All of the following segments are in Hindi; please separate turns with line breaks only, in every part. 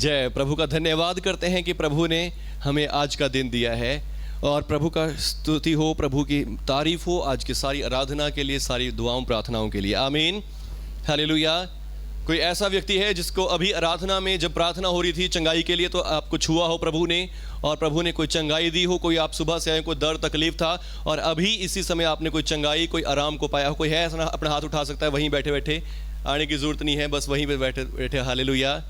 जय प्रभु का धन्यवाद करते हैं कि प्रभु ने हमें आज का दिन दिया है और प्रभु का स्तुति हो, प्रभु की तारीफ हो आज की सारी आराधना के लिए, सारी दुआओं प्रार्थनाओं के लिए। आमीन, हालेलुया। कोई ऐसा व्यक्ति है जिसको अभी आराधना में जब प्रार्थना हो रही थी चंगाई के लिए, तो आपको छुआ हो प्रभु ने और प्रभु ने कोई चंगाई दी हो, कोई आप सुबह से आए, कोई दर्द तकलीफ था और अभी इसी समय आपने कोई चंगाई, कोई आराम को पाया हो? कोई है ऐसा? अपना हाथ उठा सकता है। वहीं बैठे बैठे, आने की जरूरत नहीं है, बस वहीं पे बैठे बैठे। हालेलुया।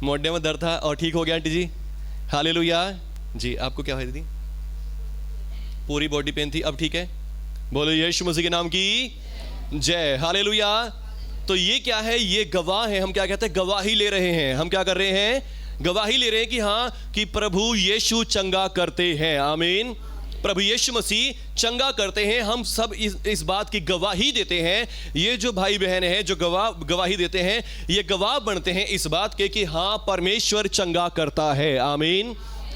मोढे में दर्द था और ठीक हो गया आंटी जी, हालेलुया जी। आपको क्या हुई थी? पूरी बॉडी पेन थी, अब ठीक है? बोलो यीशु मसीह के नाम की जय, हालेलुया। तो ये क्या है? ये गवाह है। हम क्या कहते हैं? गवाही ले रहे हैं। हम क्या कर रहे हैं? गवाही ले रहे हैं कि हाँ, कि प्रभु यीशु चंगा करते हैं। आमीन। प्रभु यीशु मसीह चंगा करते हैं। हम सब इस बात की गवाही देते हैं। ये जो भाई बहन है जो गवाही देते हैं, ये गवाह बनते हैं इस बात के कि हाँ, परमेश्वर चंगा करता है। आमीन,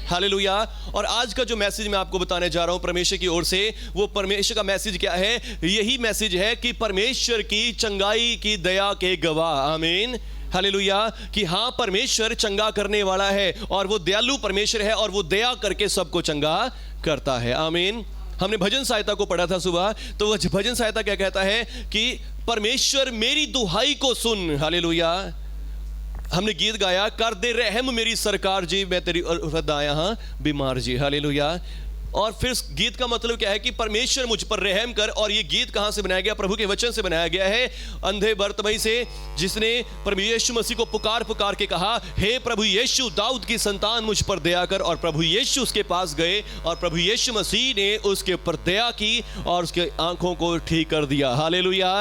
हालेलुया। और आज का जो मैसेज मैं आपको बताने जा रहा हूं परमेश्वर की ओर से, वो परमेश्वर का मैसेज क्या है? यही मैसेज है कि परमेश्वर की चंगाई की दया के गवाह। आमीन, हालेलुया। कि हाँ, परमेश्वर चंगा करने वाला है और वो दयालु परमेश्वर है और वो दया करके सबको चंगा करता है। आमीन। हमने भजन सहायता को पढ़ा था सुबह, तो वह भजन सहायता क्या कहता है कि परमेश्वर मेरी दुहाई को सुन। हालेलुया। हमने गीत गाया, कर दे रहम मेरी सरकार जी, मैं तेरी आया हाँ बीमार जी। हालेलुया। और फिर गीत का मतलब क्या है कि परमेश्वर मुझ पर रहम कर। और ये गीत कहां से बनाया गया? प्रभु के वचन से बनाया गया है, अंधे बर्तिमाई से, जिसने प्रभु यीशु मसीह को पुकार पुकार के कहा, हे प्रभु यीशु दाऊद की संतान मुझ पर दया कर। और प्रभु यीशु उसके पास गए और प्रभु यीशु मसीह ने उसके ऊपर दया की और उसके आंखों को ठीक कर दिया। हालेलुया।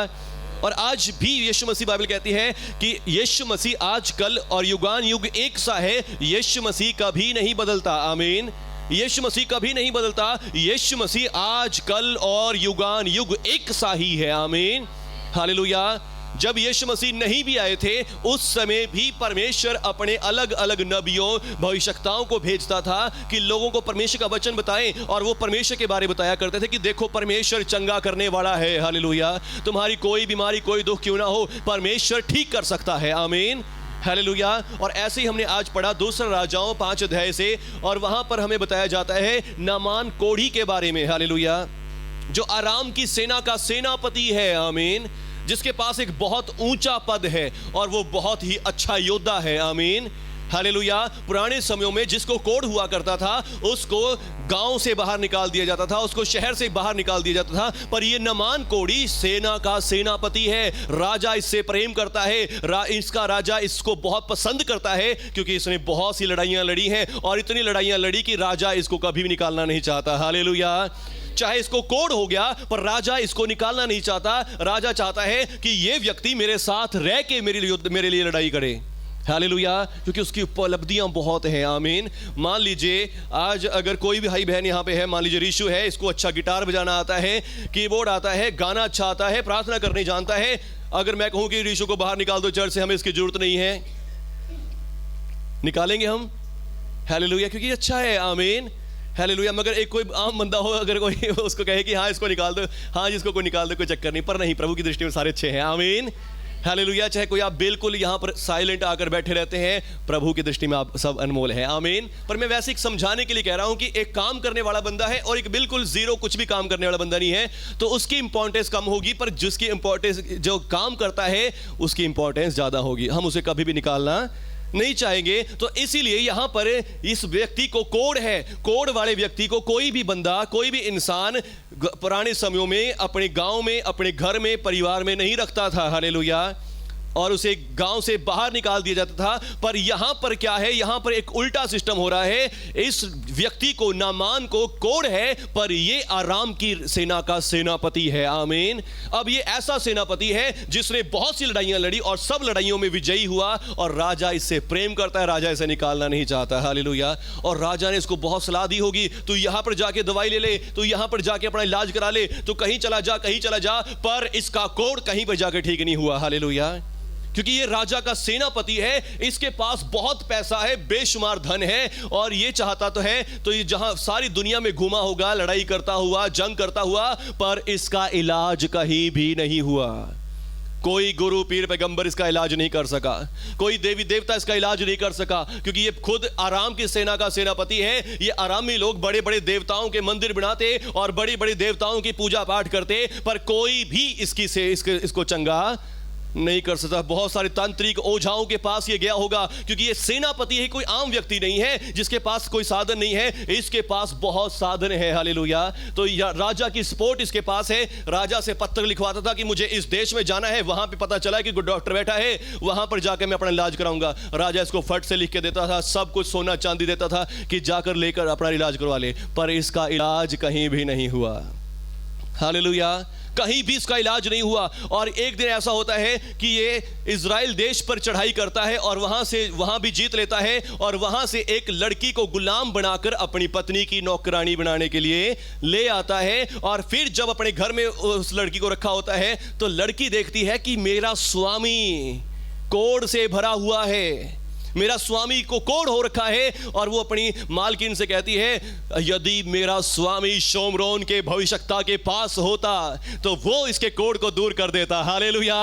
और आज भी यीशु मसीह, बाइबल कहती है कि यीशु मसीह आज कल और युगान युग एक सा है। यीशु मसीह कभी नहीं बदलता। आमीन। यीशु मसीह कभी नहीं बदलता। यीशु मसीह आज कल और युगान युग एक सा ही है। आमीन, हालेलुया। जब यीशु मसीह नहीं भी आए थे, उस समय भी परमेश्वर अपने अलग अलग नबियों, भविष्यवक्ताओं को भेजता था कि लोगों को परमेश्वर का वचन बताएं। और वो परमेश्वर के बारे बताया करते थे कि देखो, परमेश्वर चंगा करने वाला है। हालेलुया। तुम्हारी कोई बीमारी, कोई दुख क्यों ना हो, परमेश्वर ठीक कर सकता है। आमीन, हालेलुया। और ऐसे ही हमने आज पढ़ा दूसरा राजाओं 5 अध्याय से, और वहां पर हमें बताया जाता है नामान कोढ़ी के बारे में। हालेलुया। जो आराम की सेना का सेनापति है। आमीन। जिसके पास एक बहुत ऊंचा पद है और वो बहुत ही अच्छा योद्धा है। आमीन, हालेलुया। पुराने समयों में जिसको कोढ़ हुआ करता था, उसको गांव से बाहर निकाल दिया जाता था, उसको शहर से बाहर निकाल दिया जाता था। पर ये नामान कोढ़ी सेना का सेनापति है। राजा इससे प्रेम करता है, इसका राजा इसको बहुत पसंद करता है, क्योंकि इसने बहुत सी लड़ाइयां लड़ी हैं और इतनी लड़ाइयां लड़ी कि राजा इसको कभी भी निकालना नहीं चाहता। हालेलुया। चाहे इसको कोढ़ हो गया, पर राजा इसको निकालना नहीं चाहता। राजा चाहता है कि ये व्यक्ति मेरे साथ रह के मेरे लिए लड़ाई करे। हालेलुया। क्योंकि उसकी उपलब्धियां बहुत हैं। आमीन। मान लीजिए आज अगर कोई भी भाई बहन यहाँ पे है, मान लीजिए रीशु है, इसको अच्छा गिटार बजाना आता है, कीबोर्ड आता है, गाना अच्छा आता है, प्रार्थना करने जानता है। अगर मैं कहूँ कि रीशु को बाहर निकाल दो चर्च से, हमें इसकी जरूरत नहीं है, निकालेंगे हम? हालेलुया। क्योंकि अच्छा है। आमीन, हालेलुया। मगर एक कोई आम बंदा हो, अगर कोई उसको कहे कि हाँ इसको निकाल दो, हाँ जिसको कोई निकाल दो, कोई चक्कर नहीं। पर नहीं, प्रभु की दृष्टि में सारे अच्छे हैं। आमीन, हालेलुया। चाहे कोई आप बिल्कुल यहाँ पर साइलेंट आकर बैठे रहते हैं, प्रभु की दृष्टि में आप सब अनमोल हैं। आमीन। पर मैं वैसे एक समझाने के लिए कह रहा हूँ कि एक काम करने वाला बंदा है और एक बिल्कुल जीरो, कुछ भी काम करने वाला बंदा नहीं है, तो उसकी इंपॉर्टेंस कम होगी। पर जिसकी इंपॉर्टेंस, जो काम करता है, उसकी इंपॉर्टेंस ज्यादा होगी। हम उसे कभी भी निकालना नहीं चाहेंगे। तो इसीलिए यहां पर इस व्यक्ति को कोढ़ है। कोढ़ वाले व्यक्ति को कोई भी बंदा, कोई भी इंसान पुराने समयों में अपने गांव में, अपने घर में, परिवार में नहीं रखता था। हालेलुया। और उसे गांव से बाहर निकाल दिया जाता था। पर यहां पर क्या है? यहां पर एक उल्टा सिस्टम हो रहा है। इस व्यक्ति को, नामान को कोढ़ है, पर ये आराम की सेना का सेनापति है। आमीन। अब ये ऐसा सेनापति है जिसने बहुत सी लड़ाइयां लड़ी और सब लड़ाइयों में विजयी हुआ, और राजा इससे प्रेम करता है, राजा इसे निकालना नहीं चाहता। हालेलुया। और राजा ने इसको बहुत सलाह दी होगी, तू यहां पर जाके दवाई ले ले, तू यहां पर जाके अपना इलाज करा ले, तू कहीं चला जा, कहीं चला जा। पर इसका कोढ़ कहीं पर जाकर ठीक नहीं हुआ। हालेलुया। क्योंकि ये राजा का सेनापति है, इसके पास बहुत पैसा है, बेशुमार धन है, और ये चाहता तो है, तो ये जहां सारी दुनिया में घूमा होगा, लड़ाई करता हुआ, जंग करता हुआ, पर इसका इलाज कहीं भी नहीं हुआ। कोई गुरु पीर पैगंबर इसका इलाज नहीं कर सका, कोई देवी देवता इसका इलाज नहीं कर सका, क्योंकि ये खुद आराम की सेना का सेनापति है। ये आरामी लोग बड़े बड़े देवताओं के मंदिर बनाते और बड़ी बड़ी देवताओं की पूजा पाठ करते, पर कोई भी इसको चंगा नहीं कर सकता। बहुत सारे तांत्रिक ओझाओं के पास ये गया होगा, क्योंकि ये सेनापति है, कोई आम व्यक्ति नहीं है जिसके पास कोई साधन नहीं है, इसके पास बहुत साधन है। हालेलुया। तो राजा की सपोर्ट इसके पास है। राजा से पत्र लिखवाता था कि मुझे इस देश में जाना है, वहां पे पता चला कि कोई डॉक्टर बैठा है, वहां पर जाकर मैं अपना इलाज कराऊंगा। राजा इसको फट से लिख के देता था, सब कुछ सोना चांदी देता था कि जाकर लेकर अपना इलाज करवा ले, पर इसका इलाज कहीं भी नहीं हुआ। हालेलुया। कहीं भी इसका इलाज नहीं हुआ। और एक दिन ऐसा होता है कि ये इज़राइल देश पर चढ़ाई करता है और वहां भी जीत लेता है, और वहां से एक लड़की को गुलाम बनाकर अपनी पत्नी की नौकरानी बनाने के लिए ले आता है। और फिर जब अपने घर में उस लड़की को रखा होता है तो लड़की देखती है कि मेरा स्वामी कोढ़ से भरा हुआ है, मेरा स्वामी को कोढ़ हो रखा है। और वो अपनी मालकिन से कहती है, यदि मेरा स्वामी शोमरोन के भविष्यवक्ता के पास होता तो वो इसके कोढ़ को दूर कर देता। हालेलुया।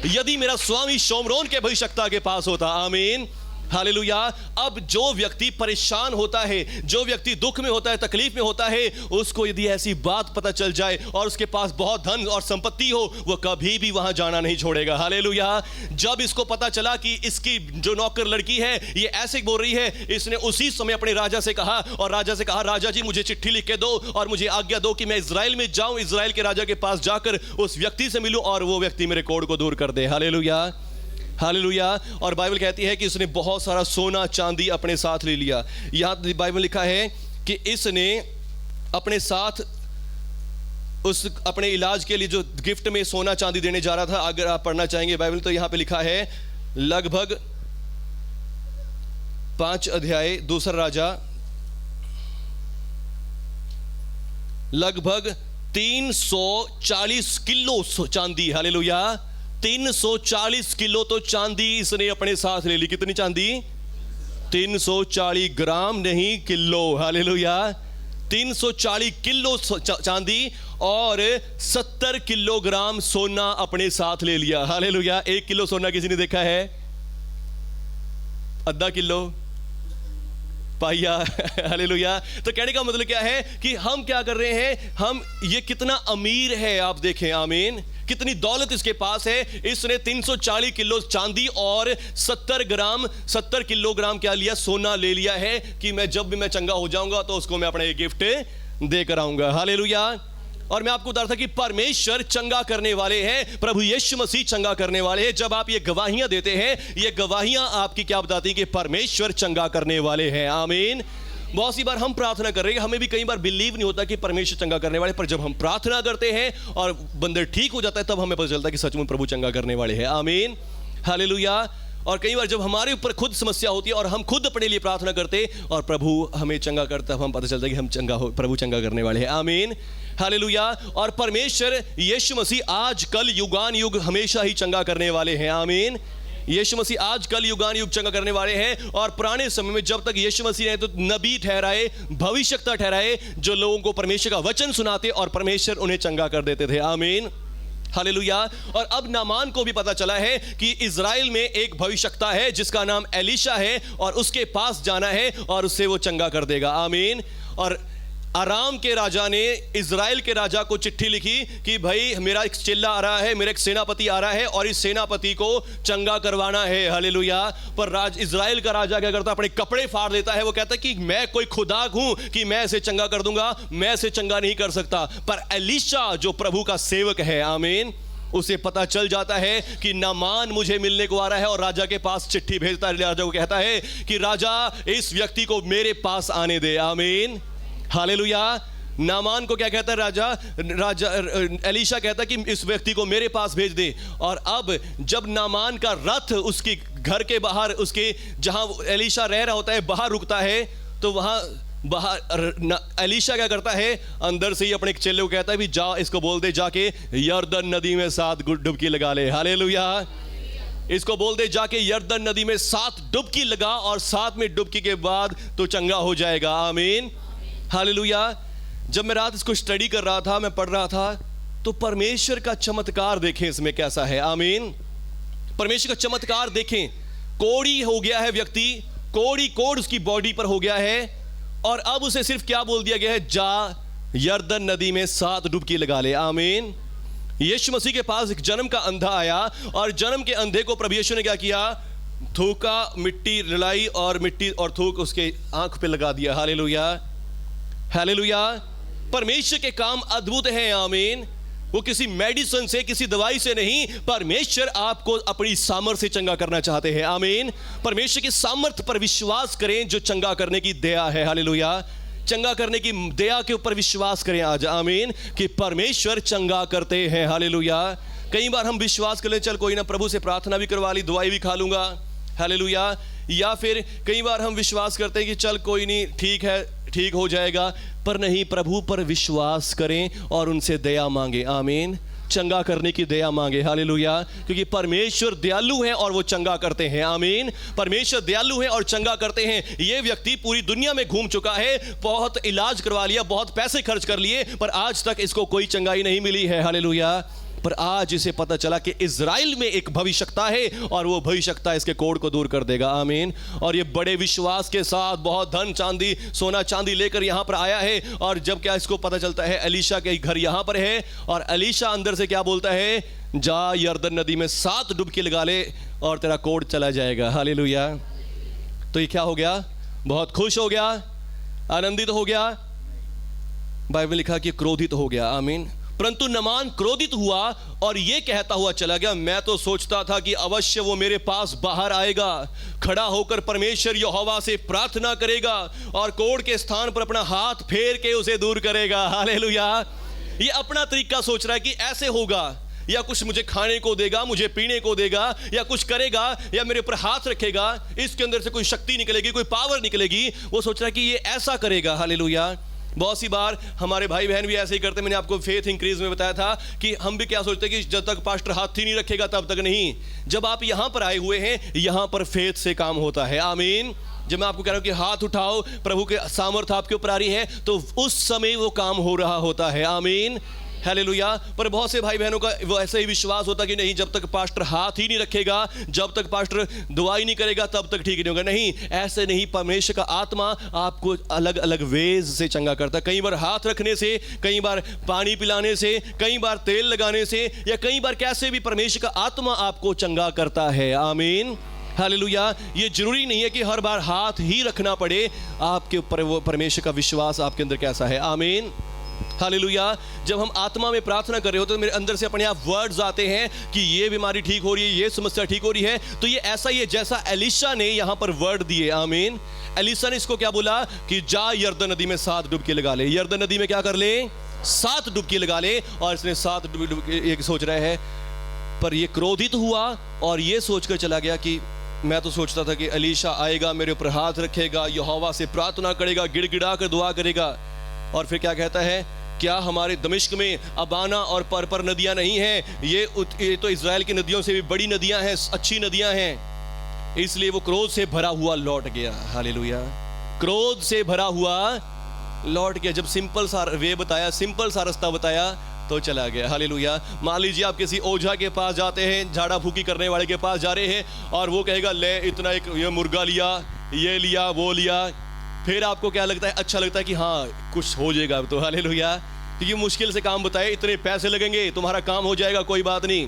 यदि मेरा स्वामी शोमरोन के भविष्यवक्ता के पास होता। आमीन। हालेलुया। अब जो व्यक्ति परेशान होता है, जो व्यक्ति दुख में होता है, तकलीफ में होता है, उसको यदि ऐसी बात पता चल जाए और उसके पास बहुत धन और संपत्ति हो, वो कभी भी वहां जाना नहीं छोड़ेगा। हालेलुया। जब इसको पता चला कि इसकी जो नौकर लड़की है ये ऐसे बोल रही है, इसने उसी समय अपने राजा से कहा, और राजा से कहा, राजा जी मुझे चिट्ठी लिख के दो और मुझे आज्ञा दो कि मैं इज़राइल में जाऊं, इज़राइल के राजा के पास जाकर उस व्यक्ति से मिलूं और वो व्यक्ति मेरे कोढ़ को दूर कर दे। हालेलुया। हालेलुया। और बाइबल कहती है कि इसने बहुत सारा सोना चांदी अपने साथ ले लिया। यहां बाइबल लिखा है कि इसने अपने साथ उस अपने इलाज के लिए जो गिफ्ट में सोना चांदी देने जा रहा था, अगर आप पढ़ना चाहेंगे बाइबल तो यहां पे लिखा है लगभग 5 अध्याय दूसरा राजा, लगभग 340 किलो चांदी। हालेलुया। 340 किलो तो चांदी इसने अपने साथ ले ली। कितनी चांदी? 340 ग्राम नहीं, किलो। हालेलुया। 340 किलो चांदी और 70 किलोग्राम सोना अपने साथ ले लिया। हालेलुया। 1 किलो सोना किसी ने देखा है? आधा किलो, पाया। हालेलुया। तो कहने का मतलब क्या है कि हम क्या कर रहे हैं, हम ये कितना अमीर है आप देखें। आमीन। कितनी दौलत इसके पास है। इसने 340 किलो चांदी और 70 किलोग्राम क्या लिया? सोना ले लिया है कि मैं जब भी मैं चंगा हो जाऊंगा तो उसको मैं अपना एक गिफ्ट देकर आऊंगा। हालेलुया। और मैं आपको बता रहा था कि परमेश्वर चंगा करने वाले हैं, प्रभु यीशु मसीह चंगा करने वाले हैं। जब आप ये गवाहियां देते हैं, ये गवाहियां आपकी क्या बताती हैं? कि परमेश्वर चंगा करने वाले हैं। आमीन। बहुत सी बार हम प्रार्थना कर रहे हैं, हमें भी कई बार बिलीव नहीं होता कि परमेश्वर चंगा करने वाले, पर जब हम प्रार्थना करते हैं और बंदर ठीक हो जाता है, तब हमें पता चलता है कि सचमुच प्रभु चंगा करने वाले हैं। आमीन। हालेलुया। और कई बार जब हमारे ऊपर खुद समस्या होती है और हम खुद अपने लिए प्रार्थना करते और प्रभु हमें चंगा करता है, हम पता चलता है कि हम प्रभु चंगा करने वाले हैं। आमीन। हालेलुया। और परमेश्वर यीशु मसीह आज कल युगान युग हमेशा ही चंगा करने वाले हैं। आमीन। यीशु मसीह आज कल युगान युग चंगा करने वाले हैं। और पुराने समय में जब तक यीशु मसीह ने तो नबी ठहराए, भविष्यवक्ता ठहराए, जो लोगों को परमेश्वर का वचन सुनाते और परमेश्वर उन्हें चंगा कर देते थे। आमीन। हालेलुया। और अब नामान को भी पता चला है कि इज़राइल में एक भविष्यवक्ता है जिसका नाम एलीशा है, और उसके पास जाना है और उससे वो चंगा कर देगा। आमीन। और आराम के राजा ने इज़राइल के राजा को चिट्ठी लिखी कि भाई मेरा एक चिल्ला आ रहा है, मेरा एक सेनापति आ रहा है और इस सेनापति को चंगा करवाना है। हालेलुया। पर इज़राइल का राजा क्या करता? अपने कपड़े फाड़ लेता है। वो कहता है कि मैं कोई खुदा हूं कि मैं इसे चंगा कर दूंगा, मैं इसे चंगा नहीं कर सकता। पर एलीशा जो प्रभु का सेवक है, आमीन, उसे पता चल जाता है कि नामान मुझे मिलने को आ रहा है, और राजा के पास चिट्ठी भेजता है। राजा को कहता है कि राजा इस व्यक्ति को मेरे पास आने दे। आमीन। हालेलुया। नामान को क्या कहता है राजा एलीशा कहता है कि इस व्यक्ति को मेरे पास भेज दे। और अब जब नामान का रथ उसके घर के बाहर, उसके जहां एलीशा रह रहा होता है, बाहर रुकता है, तो वहां बाहर एलीशा क्या करता है? अंदर से ही अपने चेले को कहता है भी जा, इसको बोल दे जाके यरदन नदी में 7 डुबकी लगा ले। हालेलुया। इसको बोल दे जाके यरदन नदी में 7 डुबकी लगा, और 7वें डुबकी के बाद तो चंगा हो जाएगा। आमीन। हालेलुया। जब मैं रात इसको स्टडी कर रहा था, मैं पढ़ रहा था, तो परमेश्वर का चमत्कार देखें इसमें कैसा है। आमीन। परमेश्वर का चमत्कार देखें। कोढ़ी हो गया है व्यक्ति, कोढ़ उसकी बॉडी पर हो गया है, और अब उसे सिर्फ क्या बोल दिया गया है, जा यरदन नदी में 7 डुबकी लगा ले। आमीन। यीशु मसीह के पास एक जन्म का अंधा आया, और जन्म के अंधे को प्रभु यीशु ने क्या किया, थूका, मिट्टी रलाई और मिट्टी और थूक उसके आंख पे लगा दिया। Hallelujah, hallelujah. परमेश्वर के काम अद्भुत हैं। आमीन। वो किसी मेडिसिन से, किसी दवाई से नहीं, परमेश्वर आपको अपनी सामर्थ्य से चंगा करना चाहते हैं। आमीन। परमेश्वर की सामर्थ्य पर विश्वास करें जो चंगा करने की दया है। हालेलुया। चंगा करने की दया के ऊपर विश्वास करें आज। आमीन। कि परमेश्वर चंगा करते हैं। हालेलुया। कई बार हम विश्वास कर ले, चल कोई ना, प्रभु से प्रार्थना भी करवा ली, दवाई भी खा लूंगा। हालेलुया। या फिर कई बार हम विश्वास करते हैं कि चल कोई नहीं, ठीक है, ठीक हो जाएगा। पर नहीं, प्रभु पर विश्वास करें और उनसे दया मांगे। आमीन। चंगा करने की दया मांगे। हालेलुया। क्योंकि परमेश्वर दयालु है और वो चंगा करते हैं। आमीन। परमेश्वर दयालु है और चंगा करते हैं। ये व्यक्ति पूरी दुनिया में घूम चुका है, बहुत इलाज करवा लिया, बहुत पैसे खर्च कर लिए, पर आज तक इसको कोई चंगाई नहीं मिली है। हालेलुया। पर आज इसे पता चला कि इज़राइल में एक भविष्यता है, और वो भविष्यता इसके कोढ़ को दूर कर देगा। आमीन। और ये बड़े विश्वास के साथ बहुत धन चांदी, सोना चांदी लेकर यहाँ पर आया है, और जब क्या इसको पता चलता है एलीशा के घर यहाँ पर है, और एलीशा अंदर से क्या बोलता है, जा यरदन नदी में 7 डुबकी लगा ले और तेरा कोढ़ चला जाएगा। हालेलुया। तो ये क्या हो गया, बहुत खुश हो गया, आनंदित हो गया। बाइबल लिखा कि क्रोधित हो गया। आमीन। परंतु नामान क्रोधित हुआ और यह कहता हुआ चला गया, मैं तो सोचता था कि अवश्य वो मेरे पास बाहर आएगा, खड़ा होकर परमेश्वर यहोवा से प्रार्थना करेगा और कोढ़ के स्थान पर अपना हाथ फेर के उसे दूर करेगा। हालेलुया। ये अपना तरीका सोच रहा है कि ऐसे होगा, या कुछ मुझे खाने को देगा, मुझे पीने को देगा, या कुछ करेगा, या मेरे ऊपर हाथ रखेगा, इसके अंदर से कोई शक्ति निकलेगी, कोई पावर निकलेगी। वो सोच रहा है कि ये ऐसा करेगा। हालेलुया। बहुत सी बार हमारे भाई बहन भी ऐसे ही करते। मैंने आपको फेथ इंक्रीज में बताया था कि हम भी क्या सोचते हैं कि जब तक पास्टर हाथ ही नहीं रखेगा तब तक नहीं। जब आप यहां पर आए हुए हैं, यहां पर फेथ से काम होता है। आमीन। जब मैं आपको कह रहा हूं कि हाथ उठाओ, प्रभु के सामर्थ्य आपके ऊपर आ रही है, तो उस समय वो काम हो रहा होता है। आमीन। हालेलुया। पर बहुत से भाई बहनों का वो ऐसा ही विश्वास होता कि नहीं, जब तक पास्टर हाथ ही नहीं रखेगा, जब तक पास्टर दुआई नहीं करेगा, तब तक ठीक नहीं होगा। नहीं, ऐसे नहीं। परमेश्वर का आत्मा आपको अलग अलग वेज से चंगा करता है। कई बार हाथ रखने से, कई बार पानी पिलाने से, कई बार तेल लगाने से, या कई बार कैसे भी परमेश्वर का आत्मा आपको चंगा करता है। आमीन। हालेलुया। ये जरूरी नहीं है कि हर बार हाथ ही रखना पड़े। आपके ऊपर वो परमेश्वर का विश्वास आपके अंदर कैसा है। आमीन। हालेलुया। जब हम आत्मा में प्रार्थना कर रहे होते हैं तो मेरे अंदर से अपने आप वर्ड्स आते हैं कि ये बीमारी ठीक हो रही है, ये समस्या ठीक हो रही है। तो ये ऐसा ही है जैसा एलीशा ने यहां पर वर्ड दिए। आमीन। एलीशा ने इसको क्या बोला कि जा यरदन नदी में 7 डुबकी लगा ले। यरदन नदी में क्या कर ले, 7 डुबकी लगा ले। और इसने 7 डुबकी ये सोच रहा है, पर ये क्रोधित हुआ और ये सोचकर चला गया कि मैं तो सोचता था कि एलीशा आएगा, मेरे ऊपर हाथ रखेगा, यहोवा से प्रार्थना करेगा, गिड़गिड़ा कर दुआ करेगा। और फिर क्या कहता है, क्या हमारे दमिश्क में अबाना और परपर नदियां नहीं हैं? ये तो इज़राइल की नदियों से भी बड़ी नदियां हैं, अच्छी नदियां हैं। इसलिए वो क्रोध से भरा हुआ लौट गया। हालेलुया। क्रोध से भरा हुआ लौट गया। जब सिंपल सा वे बताया, सिंपल सा रास्ता बताया, तो चला गया। हालेलुया। मान लीजिए आप किसी ओझा के पास जाते हैं, झाड़ा फूकी करने वाले के पास जा रहे हैं, और वो कहेगा ले इतना एक ये मुर्गा लिया, ये लिया, वो लिया। फिर आपको क्या लगता है, अच्छा लगता है कि हाँ कुछ हो जाएगा तो। हालेलुया। क्योंकि मुश्किल से काम बताए, इतने पैसे लगेंगे, तुम्हारा काम हो जाएगा, कोई बात नहीं।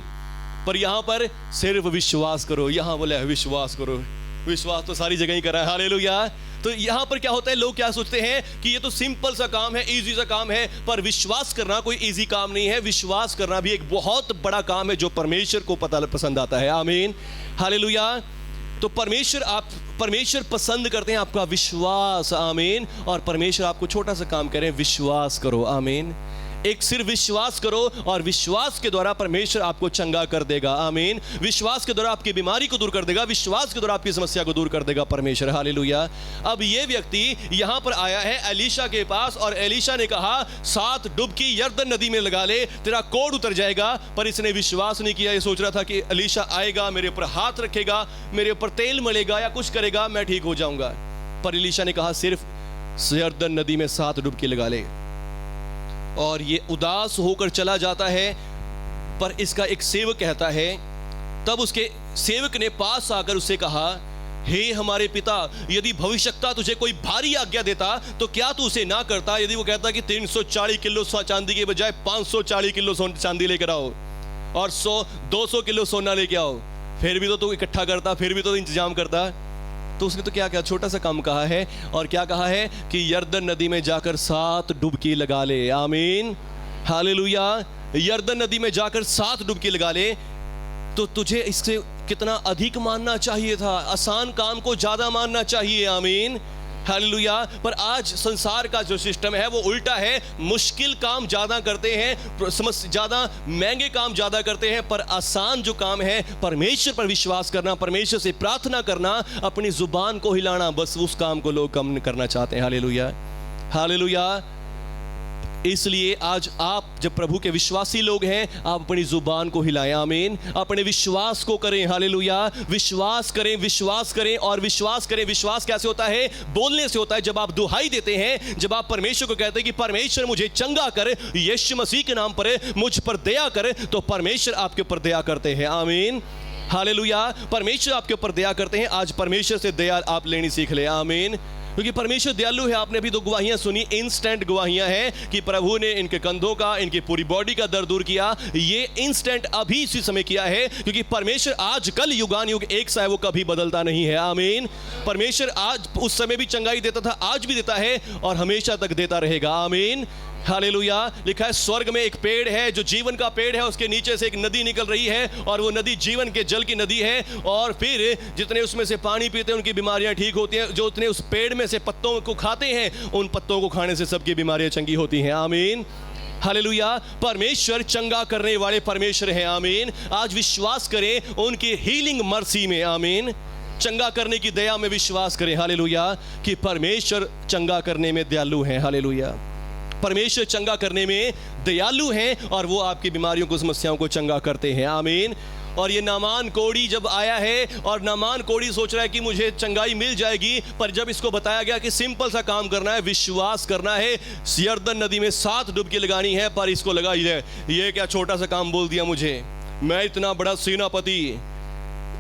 पर यहां पर सिर्फ विश्वास करो। यहां बोले विश्वास करो, विश्वास तो सारी जगह ही कर रहा है। हालेलुया। तो यहां पर क्या होता है, लोग क्या सोचते हैं कि ये तो सिंपल सा काम है, इजी सा काम है। पर विश्वास करना कोई इजी काम नहीं है। विश्वास करना भी एक बहुत बड़ा काम है जो परमेश्वर को पसंद आता है। आमीन। हालेलुया। तो परमेश्वर पसंद करते हैं आपका विश्वास। आमीन। और परमेश्वर आपको छोटा सा काम करें, विश्वास करो। आमीन। एक सिर्फ विश्वास करो, और विश्वास के द्वारा परमेश्वर आपको चंगा कर देगा। आमीन। विश्वास के द्वारा आपकी बीमारी को दूर कर देगा, विश्वास के द्वारा आपकी समस्या को दूर कर देगा परमेश्वर। हालेलुया। अब ये व्यक्ति यहां पर आया है एलीशा के पास, और एलीशा ने कहा 7 डुबकी यरदन नदी में लगा ले, तेरा कोढ़ उतर जाएगा। पर इसने विश्वास नहीं किया। ये सोच रहा था कि एलीशा आएगा, मेरे ऊपर हाथ रखेगा, मेरे ऊपर तेल मलेगा या कुछ करेगा, मैं ठीक हो जाऊंगा। पर एलीशा ने कहा सिर्फ यरदन नदी में 7 डुबकी लगा ले। और ये उदास होकर चला जाता है। पर इसका एक सेवक कहता है, तब उसके सेवक ने पास आकर उससे कहा, हे हमारे पिता, यदि भविष्यवक्ता तुझे कोई भारी आज्ञा देता तो क्या तू उसे ना करता? यदि वो कहता कि 340 किलो चांदी के बजाय 540 किलो चांदी लेकर आओ और 200 किलो सोना लेके आओ, फिर भी तो तू इकट्ठा करता, फिर भी तो इंतजाम करता। तो उसने तो क्या क्या छोटा सा काम कहा है, और क्या कहा है कि यरदन नदी में जाकर 7 डुबकी लगा ले। आमीन, हालेलुया। यरदन नदी में जाकर 7 डुबकी लगा ले। तो तुझे इससे कितना अधिक मानना चाहिए था, आसान काम को ज्यादा मानना चाहिए। आमीन, हालेलुया। पर आज संसार का जो सिस्टम है वो उल्टा है, मुश्किल काम ज्यादा करते हैं, ज्यादा महंगे काम ज्यादा करते हैं, पर आसान जो काम है परमेश्वर पर विश्वास करना, परमेश्वर से प्रार्थना करना, अपनी जुबान को हिलाना, बस उस काम को लोग कम करना चाहते हैं। Hallelujah, hallelujah. इसलिए आज आप जब प्रभु के विश्वासी लोग हैं, आप अपनी जुबान को हिलाएं। आमीन, अपने विश्वास को करें। हालेलुया, विश्वास करें, विश्वास करें और विश्वास करें। विश्वास कैसे होता है? बोलने से होता है। जब आप दुहाई देते हैं, जब आप परमेश्वर को कहते हैं कि परमेश्वर मुझे चंगा कर, यीशु मसीह के नाम पर मुझ पर दया कर, तो परमेश्वर आपके ऊपर दया करते हैं। आमीन, हालेलुया। परमेश्वर आपके ऊपर दया करते हैं। आज परमेश्वर से दया आप लेनी सीख ले। आमीन, क्योंकि परमेश्वर दयालु है। आपने अभी 2 गवाहियां सुनी, इंस्टेंट गवाहियां हैं कि प्रभु ने इनके कंधों का, इनकी पूरी बॉडी का दर्द दूर किया। ये इंस्टेंट अभी इसी समय किया है, क्योंकि परमेश्वर आज कल युगान युग एक सा है, वो कभी बदलता नहीं है। आमीन, परमेश्वर आज उस समय भी चंगाई देता था, आज भी देता है और हमेशा तक देता रहेगा। आमीन, हालेलुया। लिखा है स्वर्ग में एक पेड़ है जो जीवन का पेड़ है, उसके नीचे से एक नदी निकल रही है और वो नदी जीवन के जल की नदी है। और फिर जितने उसमें से पानी पीते हैं उनकी बीमारियां ठीक होती हैं। जो उतने उस पेड़ में से पत्तों को खाते हैं, उन पत्तों को खाने से सबकी बीमारियां चंगी होती हैं। आमीन, हालेलुया। परमेश्वर चंगा करने वाले परमेश्वर हैं। आमीन, आज विश्वास करें उनकी हीलिंग मर्सी में। आमीन, चंगा करने की दया में विश्वास करें। हालेलुया, कि परमेश्वर चंगा करने में दयालु हैं। हालेलुया, परमेश्वर चंगा करने में दयालु हैं और वो आपकी बीमारियों को, समस्याओं को चंगा करते हैं। आमीन। और ये नामान कोड़ी जब आया है और नामान कोड़ी सोच रहा है कि मुझे चंगाई मिल जाएगी, पर जब इसको बताया गया कि सिंपल सा काम करना है, विश्वास करना है, यरदन नदी में 7 डुबकी लगानी है, पर इसको लगा ये क्या छोटा सा काम बोल दिया मुझे, मैं इतना बड़ा सेनापति,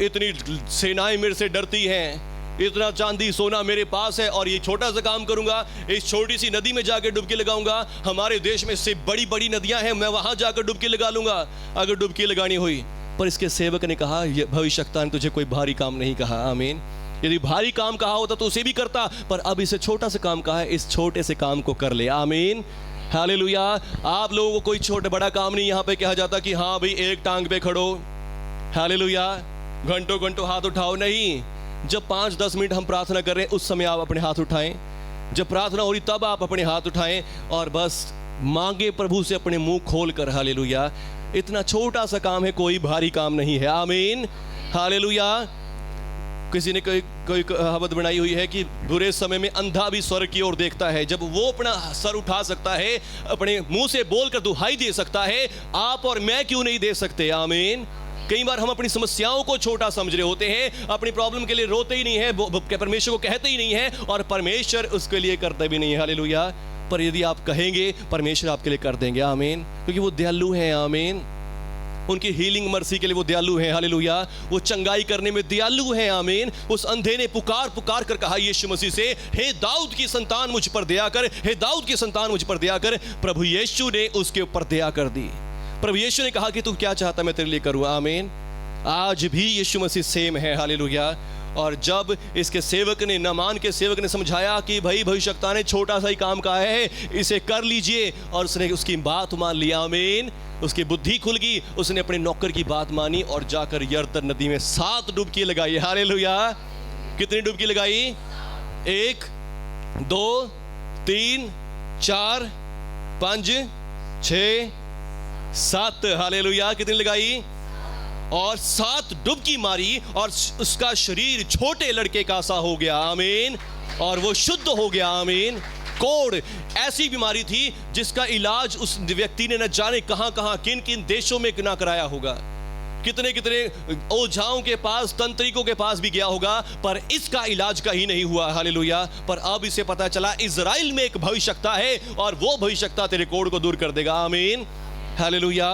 इतनी सेनाएं मेरे से डरती हैं, इतना चांदी सोना मेरे पास है और ये छोटा सा काम करूंगा, इस छोटी सी नदी में जाकर डुबकी लगाऊंगा। हमारे देश में से बड़ी बड़ी नदियां हैं, मैं वहां जाकर डुबकी लगा लूंगा अगर डुबकी लगानी हुई। पर इसके सेवक ने कहा, भविष्यवक्ता ने तुझे कोई भारी काम नहीं कहा। आमीन, यदि भारी काम कहा होता तो उसे भी करता, पर अब इसे छोटा सा काम कहा है, इस छोटे से काम को कर ले। आमीन, हालेलुया। आप लोगों को कोई छोटा बड़ा काम नहीं यहाँ पे कहा जाता कि हाँ भाई एक टांग पे खड़ो, हालेलुया, घंटों घंटों हाथ उठाओ। नहीं, जब 5-10 मिनट हम प्रार्थना कर रहे हैं उस समय आप अपने हाथ उठाएं, जब प्रार्थना हो रही तब आप अपने हाथ उठाएं और बस मांगे प्रभु से अपने मुंह खोल कर। हालेलुया, इतना छोटा सा काम है, कोई भारी काम नहीं है। आमीन, हालेलुया। किसी ने कोई कहावत बनाई हुई है कि बुरे समय में अंधा भी स्वर्ग की ओर देखता है। जब वो अपना सर उठा सकता है, अपने मुंह से बोलकर दुहाई दे सकता है, आप और मैं क्यों नहीं दे सकते? आमीन। कई बार हम अपनी समस्याओं को छोटा समझ रहे होते हैं, अपनी प्रॉब्लम के लिए रोते ही नहीं है, परमेश्वर को कहते ही नहीं है और परमेश्वर उसके लिए करते भी नहीं है। हालेलुया। पर यदि आप कहेंगे, परमेश्वर आपके लिए कर देंगे। आमीन, क्योंकि वो दयालु हैं। आमीन, उनकी हीलिंग मर्सी के लिए वो दयालु हैं। हालेलुया, वो चंगाई करने में दयालु हैं। आमीन। उस अंधे ने पुकार पुकार कर कहा यीशु मसीह से, हे दाऊद की संतान मुझ पर दया कर, हे दाऊद की संतान मुझ पर दया कर। प्रभु यीशु ने उसके ऊपर दया कर दी। प्रभु यीशु ने कहा कि तू क्या चाहता मैं तेरे लिए करूँ। आमीन। आज भी यीशु मसीह सेम है। हालेलुया। और जब इसके सेवक ने, नामान के सेवक ने समझाया कि भाई भविष्यवक्ता ने छोटा सा ही काम कहा है, इसे कर लीजिए, और उसने उसकी बात मान लिया। आमीन। उसकी बुद्धि खुल गई, उसने अपने नौकर की बात मानी और जाकर यरदन नदी में 7 डुबकी लगाई। हालेलुया। कितनी डुबकी लगाई? 1 2 3 4 5 6 7। हालेलुया। कितनी लगाई? और 7 डुबकी मारी और उसका शरीर छोटे लड़के का सा हो गया। आमीन। और वो शुद्ध हो गया। आमीन। कोढ़ ऐसी बीमारी थी जिसका इलाज उस व्यक्ति ने न जाने कहां कहां, किन किन देशों में ना कराया होगा, कितने कितने ओझाओं के पास, तंत्रिकों के पास भी गया होगा, पर इसका इलाज कहीं नहीं हुआ। हालेलुया। पर अब इसे पता चला इजराइल में एक भविष्यवक्ता है और वो भविष्यवक्ता तेरे कोढ़ को दूर कर देगा। आमीन। हालेलुया।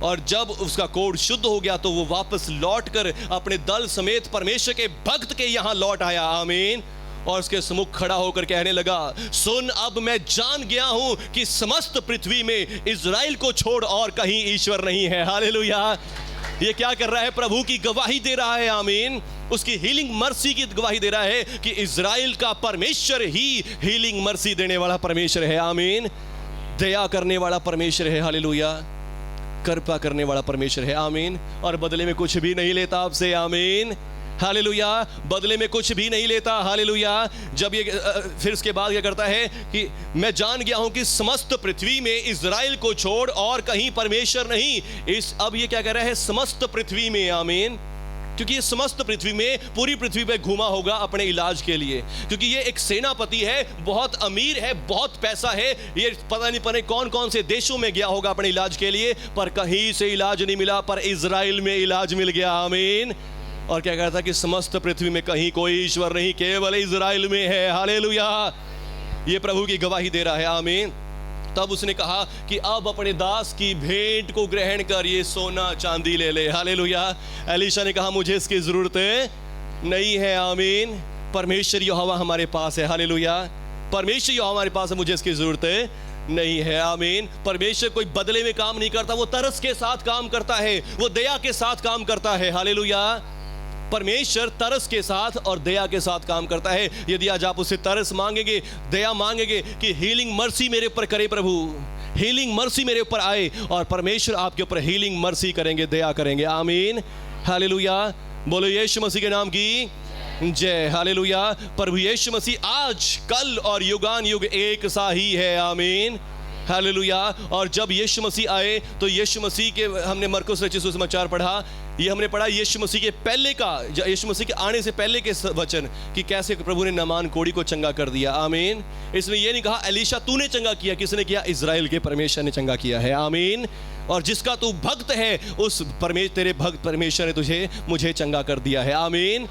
और जब उसका कोढ़ शुद्ध हो गया तो वो वापस लौटकर अपने दल समेत परमेश्वर के भक्त के यहां लौट आया। आमीन। और उसके सम्मुख खड़ा होकर कहने लगा, सुन, अब मैं जान गया हूं कि समस्त पृथ्वी में इजराइल को छोड़ और कहीं ईश्वर नहीं है। हालेलुया। ये क्या कर रहा है? प्रभु की गवाही दे रहा है। आमीन। उसकी हीलिंग मर्सी की गवाही दे रहा है कि इजराइल का परमेश्वर ही हीलिंग मर्सी देने वाला परमेश्वर है। आमीन। दया करने वाला परमेश्वर है। हालेलुया। कृपा करने वाला परमेश्वर है। आमीन। और बदले में कुछ भी नहीं लेता आपसे। आमीन। हालेलुया। बदले में कुछ भी नहीं लेता। हालेलुया। जब ये फिर इसके बाद क्या करता है कि मैं जान गया हूं कि समस्त पृथ्वी में इजराइल को छोड़ और कहीं परमेश्वर नहीं। अब ये क्या कह रहा है? समस्त पृथ्वी में। आमीन। क्योंकि ये समस्त पृथ्वी में, पूरी पृथ्वी पे घूमा होगा अपने इलाज के लिए, क्योंकि ये एक सेनापति है, बहुत अमीर है, बहुत पैसा है। ये पता नहीं पता कौन कौन से देशों में गया होगा अपने इलाज के लिए, पर कहीं से इलाज नहीं मिला, पर इजराइल में इलाज मिल गया। आमीन। और क्या कहता कि समस्त पृथ्वी में कहीं कोई ईश्वर नहीं, केवल इजराइल में है। हालेलुया। ये प्रभु की गवाही दे रहा है। आमीन। तब उसने कहा कि अब अपने दास की भेंट को ग्रहण कर ये सोना चांदी ले ले। हालेलुया। एलीशा ने कहा मुझे इसकी जरूरत नहीं है। आमीन। परमेश्वर यहोवा हमारे पास है। हालेलुया। परमेश्वर यहोवा हमारे पास है, मुझे इसकी जरूरत नहीं है। आमीन। परमेश्वर कोई बदले में काम नहीं करता, वो तरस के साथ काम करता है, वो दया के साथ काम करता है। हालेलुया। परमेश्वर तरस के साथ और दया के साथ काम करता है। यदि आज आप उससे तरस मांगेंगे, दया मांगेंगे कि हीलिंग मर्सी मेरे ऊपर करे प्रभु, हीलिंग मर्सी मेरे ऊपर आए, और परमेश्वर आपके ऊपर हीलिंग मर्सी करेंगे, दया करेंगे। आमीन। हालेलुया। बोलो यीशु मसीह के नाम की जय। हालेलुया। प्रभु यीशु मसीह आज, कल और युगान युग एक सा ही है। आमीन। हालेलुया। और जब यीशु मसीह आए तो यीशु मसीह के, हमने मरकुस रचित सुसमाचार पढ़ा, ये हमने पढ़ा यीशु मसीह के पहले का, यीशु मसीह के आने से पहले के वचन कि कैसे प्रभु ने नामान कोढ़ी को चंगा कर दिया। आमीन। इसमें यह नहीं कहा एलीशा तूने चंगा किया, किसने किया? इजराइल के परमेश्वर ने चंगा किया है। आमीन। और जिसका तू भक्त है उस तेरे भक्त परमेश्वर ने तुझे, मुझे चंगा कर दिया है। आमीन।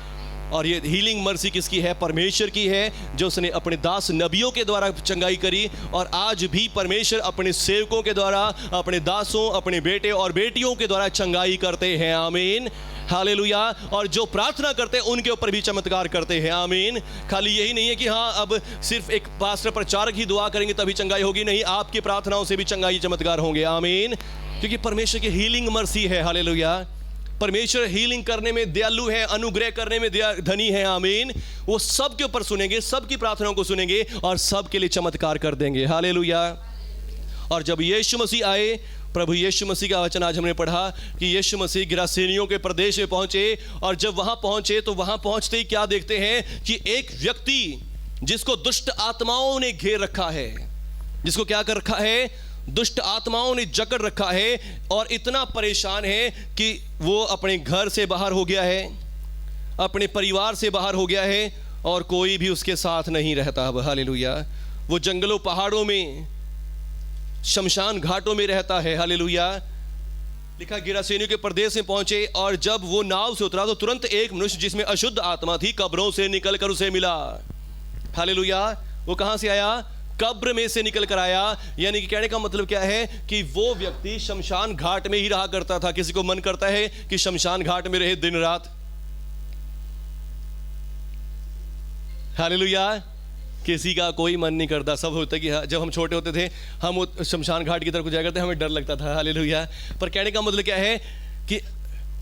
और ये हीलिंग मर्सी किसकी है? परमेश्वर की है, जो उसने अपने दास नबियों के द्वारा चंगाई करी, और आज भी परमेश्वर अपने सेवकों के द्वारा, अपने दासों, अपने बेटे और बेटियों के द्वारा चंगाई करते हैं। आमीन। हालेलुया। और जो प्रार्थना करते हैं उनके ऊपर भी चमत्कार करते हैं। आमीन। खाली यही नहीं है कि हाँ अब सिर्फ एक पास्टर प्रचारक ही दुआ करेंगे तभी चंगाई होगी, नहीं, आपकी प्रार्थनाओं से भी चंगाई चमत्कार होंगे। आमीन। क्योंकि परमेश्वर की हीलिंग मर्सी है। हालेलुया। परमेश्वर हीलिंग करने में दयालु है, अनुग्रह करने में धनी है। आमीन। वो सबके ऊपर सुनेंगे, सबकी प्रार्थनाओं को सुनेंगे और सबके लिए चमत्कार कर देंगे। हालेलुया। और जब यीशु मसीह आए, प्रभु यीशु मसीह का वचन आज हमने पढ़ा कि यीशु मसीह गिरासेनियों के प्रदेश में पहुंचे, और जब वहां पहुंचे तो वहां पहुंचते ही क्या देखते हैं कि एक व्यक्ति जिसको दुष्ट आत्माओं ने घेर रखा है, जिसको क्या कर रखा है? दुष्ट आत्माओं ने जकड़ रखा है, और इतना परेशान है कि वो अपने घर से बाहर हो गया है, अपने परिवार से बाहर हो गया है, और कोई भी उसके साथ नहीं रहता। अब हालेलुया। वो जंगलों, पहाड़ों में, शमशान घाटों में रहता है। हालेलुया। लिखा गिरासेनियों के प्रदेश में पहुंचे, और जब वो नाव से उतरा तो तुरंत एक मनुष्य जिसमें अशुद्ध आत्मा थी कब्रों से निकलकर उसे मिला। हालेलुया। वो कहां से आया? कब्र में से निकल कर आया। यानी कि कहने का मतलब क्या है कि वो व्यक्ति शमशान घाट में ही रहा करता था। किसी को मन करता है कि शमशान घाट में रहे दिन रात? हालेलुया। किसी का कोई मन नहीं करता। सब होता कि जब हम छोटे होते थे हम शमशान घाट की तरफ को जाया करते, हमें डर लगता था। हालेलुया। पर कहने का मतलब क्या है कि